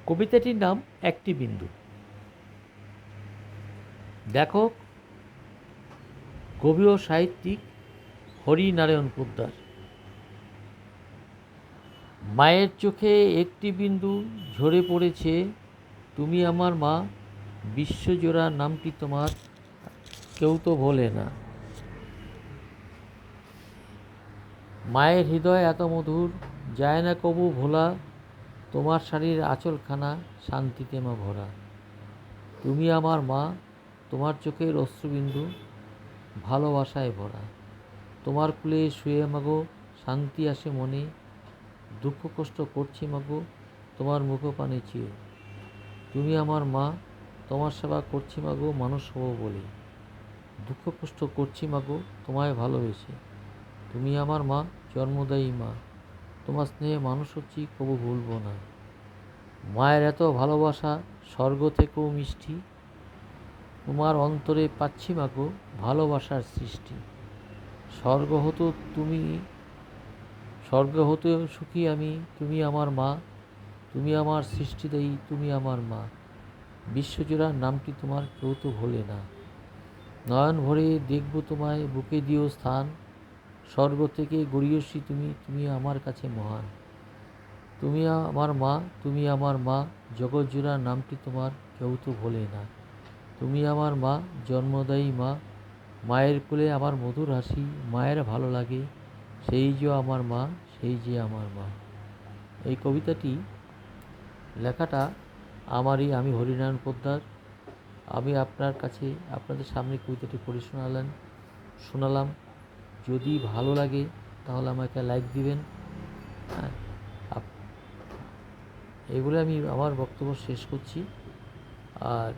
কবিতাটির নাম একটি বিন্দু। লেখক কবি ও সাহিত্যিক হরিনারায়ণ পোদ্দার। মায়ের চোখে একটি বিন্দু ঝরে পড়েছে, তুমি আমার মা, বিশ্বজোড়া নামটি তোমার কেউ তো ভোলে না। মায়ের হৃদয় এত মধুর, যায় না কবু ভোলা, তোমার শাড়ির আঁচলখানা শান্তিতে মা ভরা। তুমি আমার মা, তোমার চোখের অশ্রুবিন্দু ভালোবাসায় ভরা। তোমার কুলে শুয়ে মাগো শান্তি আসে মনে, দুঃখ কষ্ট করছি মাগো তোমার মুখপানে চেয়ে। তুমি আমার মা, তোমার সেবা করছি মাগো মানুষ হব বলে, দুঃখ কষ্ট করছি মাগো তোমায় ভালোবেসে। তুমি আমার মা, জন্মদায়ী মা, তোমার স্নেহে মানুষ হচ্ছি কবু ভুলবো না। মায়ের এত ভালোবাসা স্বর্গ থেকেও মিষ্টি, তোমার অন্তরে পাচ্ছি মাগো ভালোবাসার সৃষ্টি। স্বর্গ হতে সুখী আমি, তুমি আমার মা, তুমি আমার সৃষ্টিদায়ী, তুমি আমার মা, বিশ্বজোড়া নামটি তোমার কেউ তো ভোলে না। নয়ন ভরে দেখব তোমায়, বুকে দিও স্থান, স্বর্গ থেকে গড়িয়েছি তুমি, তুমি আমার কাছে মহান। তুমি আমার মা, তুমি আমার মা, জগৎজোড়া নামটি তোমার কেউ তো ভোলে না। তুমি আমার মা, জন্মদায়ী মা, মায়ের কোলে আমার মধুর হাসি, মায়ের ভালো লাগে, সেই যে আমার মা, সেই যে আমার মা। এই কবিতাটি লেখাটা আমি হরিনারায়ণ পোদ্দার। আমি আপনাদের সামনে কবিতাটি পড়ে শোনালাম। যদি ভালো লাগে তাহলে আমাকে লাইক দিবেন। হ্যাঁ, এগুলো আমি আমার বক্তব্য শেষ করছি। আর